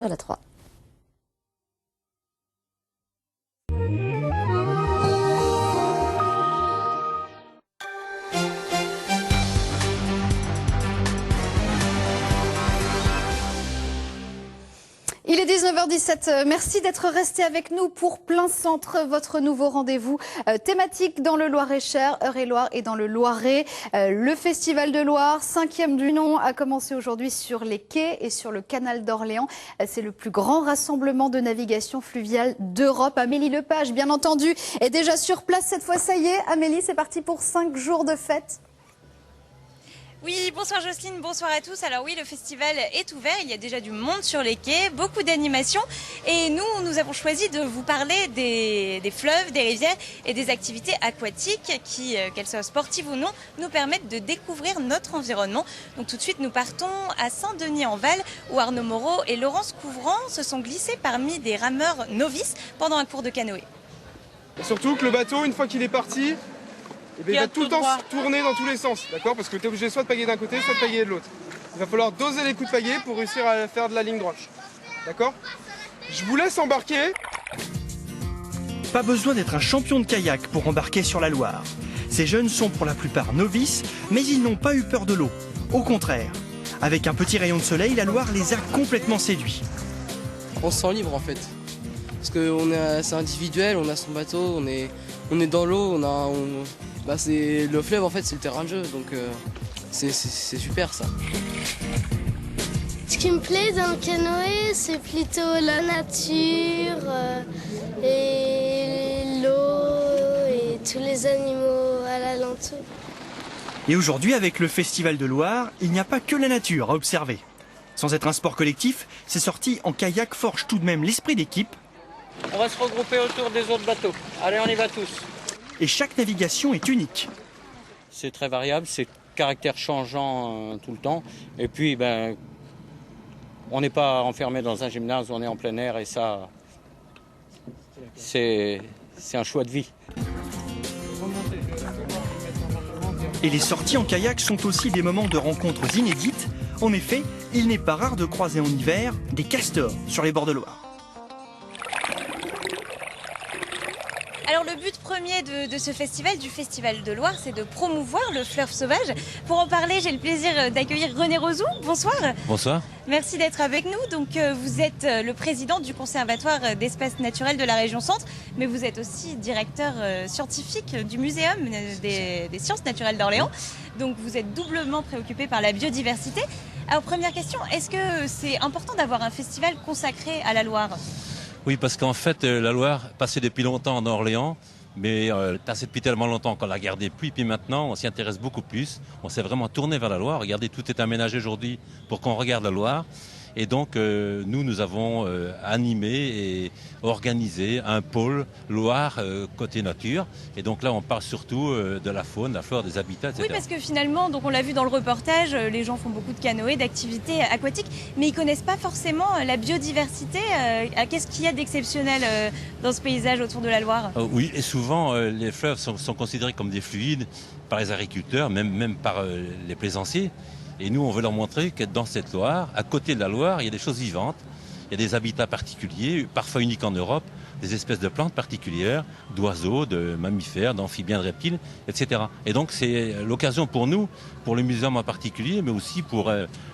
à la 3. Il est 19h17, merci d'être resté avec nous pour Plein Centre, votre nouveau rendez-vous thématique dans le Loir-et-Cher, Eure-et-Loir et dans le Loiret. Le Festival de Loire, 5e du nom, a commencé aujourd'hui sur les quais et sur le canal d'Orléans. C'est le plus grand rassemblement de navigation fluviale d'Europe. Amélie Lepage, bien entendu, est déjà sur place cette fois. Ça y est, Amélie, c'est parti pour 5 jours de fête. Oui, bonsoir Jocelyne, bonsoir à tous. Alors oui, le festival est ouvert, il y a déjà du monde sur les quais, beaucoup d'animations. Et nous avons choisi de vous parler des fleuves, des rivières et des activités aquatiques qui, qu'elles soient sportives ou non, nous permettent de découvrir notre environnement. Donc tout de suite, nous partons à Saint-Denis-en-Val où Arnaud Moreau et Laurence Couvrant se sont glissés parmi des rameurs novices pendant un cours de canoë. Et surtout que le bateau, une fois qu'il est parti, il va tout le temps tourner dans tous les sens, d'accord? Parce que tu es obligé soit de pagayer d'un côté, soit de pagayer de l'autre. Il va falloir doser les coups de pagaie pour réussir à faire de la ligne droite. D'accord? Je vous laisse embarquer. Pas besoin d'être un champion de kayak pour embarquer sur la Loire. Ces jeunes sont pour la plupart novices, mais ils n'ont pas eu peur de l'eau. Au contraire, avec un petit rayon de soleil, la Loire les a complètement séduits. On se sent libre en fait. Parce que c'est individuel, on a son bateau, on est dans l'eau, le fleuve en fait c'est le terrain de jeu, donc c'est super ça. Ce qui me plaît dans le canoë, c'est plutôt la nature et l'eau et tous les animaux à l'alentour. Et aujourd'hui, avec le Festival de Loire, il n'y a pas que la nature à observer. Sans être un sport collectif, ces sorties en kayak forgent tout de même l'esprit d'équipe. On va se regrouper autour des autres bateaux. Allez, on y va tous. Et chaque navigation est unique. C'est très variable, c'est caractère changeant tout le temps. Et puis, on n'est pas enfermé dans un gymnase, on est en plein air et ça, c'est un choix de vie. Et les sorties en kayak sont aussi des moments de rencontres inédites. En effet, il n'est pas rare de croiser en hiver des castors sur les bords de Loire. Alors le but premier de ce festival, du Festival de Loire, c'est de promouvoir le fleuve sauvage. Pour en parler, j'ai le plaisir d'accueillir René Rozou. Bonsoir. Bonsoir. Merci d'être avec nous. Donc vous êtes le président du Conservatoire d'espaces naturels de la région Centre, mais vous êtes aussi directeur scientifique du Muséum des sciences naturelles d'Orléans. Donc vous êtes doublement préoccupé par la biodiversité. Alors première question, est-ce que c'est important d'avoir un festival consacré à la Loire ? Oui, parce qu'en fait, la Loire passait depuis longtemps en Orléans, mais passait depuis tellement longtemps qu'on l'a gardée plus. Puis maintenant, on s'y intéresse beaucoup plus. On s'est vraiment tourné vers la Loire. Regardez, tout est aménagé aujourd'hui pour qu'on regarde la Loire. Et donc, nous avons animé et organisé un pôle Loire côté nature. Et donc là, on parle surtout de la faune, la flore, des habitats, etc. Oui, parce que finalement, donc on l'a vu dans le reportage, les gens font beaucoup de canoë, d'activités aquatiques, mais ils connaissent pas forcément la biodiversité. Qu'est-ce qu'il y a d'exceptionnel dans ce paysage autour de la Loire ? Oui, et souvent, les fleuves sont considérés comme des fluides par les agriculteurs, même par les plaisanciers. Et nous, on veut leur montrer que dans cette Loire, à côté de la Loire, il y a des choses vivantes, il y a des habitats particuliers, parfois uniques en Europe, des espèces de plantes particulières, d'oiseaux, de mammifères, d'amphibiens, de reptiles, etc. Et donc, c'est l'occasion pour nous, pour le muséum en particulier, mais aussi pour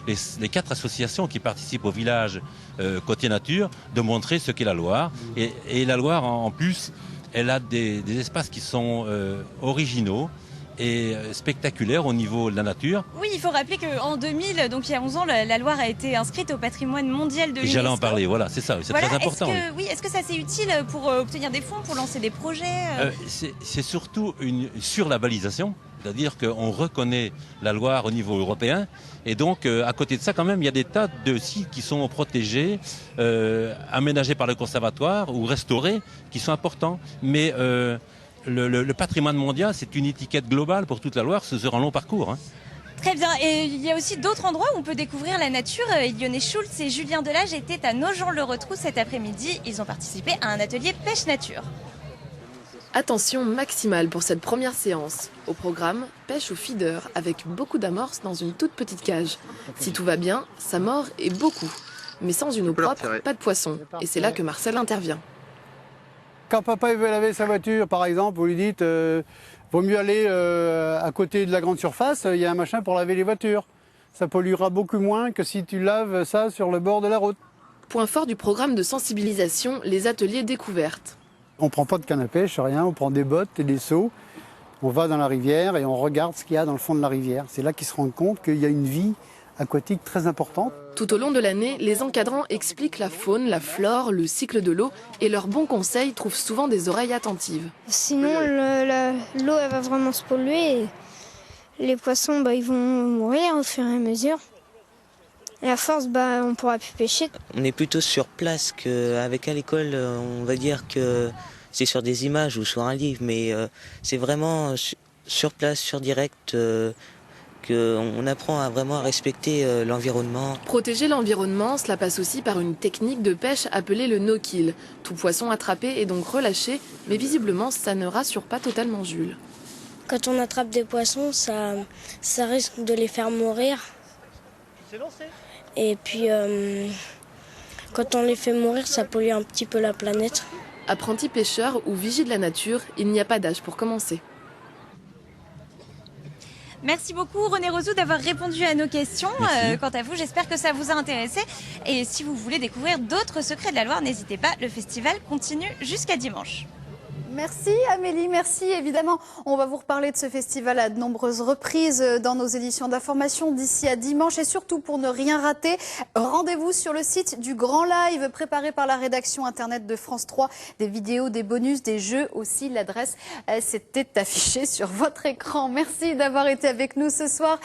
les 4 associations qui participent au village côté nature, de montrer ce qu'est la Loire. Et la Loire, en plus, elle a des espaces qui sont originaux et spectaculaire au niveau de la nature. Oui, il faut rappeler qu'en 2000, donc il y a 11 ans, la Loire a été inscrite au patrimoine mondial de l'UNESCO. J'allais en parler, voilà, c'est ça, c'est très important. Est-ce que ça c'est utile pour obtenir des fonds, pour lancer des projets C'est surtout une surlabellisation, c'est-à-dire qu'on reconnaît la Loire au niveau européen, et donc à côté de ça quand même, il y a des tas de sites qui sont protégés, aménagés par le conservatoire ou restaurés, qui sont importants, mais le patrimoine mondial, c'est une étiquette globale pour toute la Loire, ce sera un long parcours. Hein. Très bien, et il y a aussi d'autres endroits où on peut découvrir la nature. Lionel Schultz et Julien Delage étaient à Nogent-le-Rotrou cet après-midi. Ils ont participé à un atelier pêche nature. Attention maximale pour cette première séance. Au programme, pêche au feeder avec beaucoup d'amorces dans une toute petite cage. Si tout va bien, ça mord et beaucoup. Mais sans une eau propre, pas de poisson. Et c'est là que Marcel intervient. Quand papa il veut laver sa voiture, par exemple, vous lui dites vaut mieux aller à côté de la grande surface, il y a un machin pour laver les voitures. Ça polluera beaucoup moins que si tu laves ça sur le bord de la route. Point fort du programme de sensibilisation, les ateliers découvertes. On ne prend pas de canne à pêche, rien, on prend des bottes et des seaux. On va dans la rivière et on regarde ce qu'il y a dans le fond de la rivière. C'est là qu'ils se rendent compte qu'il y a une vie aquatique très importante. Tout au long de l'année, les encadrants expliquent la faune, la flore, le cycle de l'eau et leurs bons conseils trouvent souvent des oreilles attentives. Sinon, l'eau elle va vraiment se polluer. Et les poissons ils vont mourir au fur et à mesure. Et à force, on ne pourra plus pêcher. On est plutôt sur place qu'avec à l'école, on va dire que c'est sur des images ou sur un livre, mais c'est vraiment sur place, sur direct, qu'on apprend à vraiment respecter l'environnement. Protéger l'environnement, cela passe aussi par une technique de pêche appelée le no-kill. Tout poisson attrapé est donc relâché, mais visiblement ça ne rassure pas totalement Jules. Quand on attrape des poissons, ça risque de les faire mourir. Et puis, quand on les fait mourir, ça pollue un petit peu la planète. Apprenti pêcheur ou vigie de la nature, il n'y a pas d'âge pour commencer. Merci beaucoup René Rozou d'avoir répondu à nos questions. Quant à vous, j'espère que ça vous a intéressé. Et si vous voulez découvrir d'autres secrets de la Loire, n'hésitez pas, le festival continue jusqu'à dimanche. Merci Amélie, merci. Évidemment, on va vous reparler de ce festival à de nombreuses reprises dans nos éditions d'information d'ici à dimanche. Et surtout, pour ne rien rater, rendez-vous sur le site du Grand Live préparé par la rédaction internet de France 3. Des vidéos, des bonus, des jeux aussi. L'adresse, c'était affichée sur votre écran. Merci d'avoir été avec nous ce soir.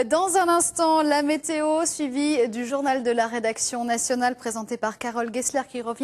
Dans un instant, la météo suivie du journal de la rédaction nationale présenté par Carole Gessler qui revient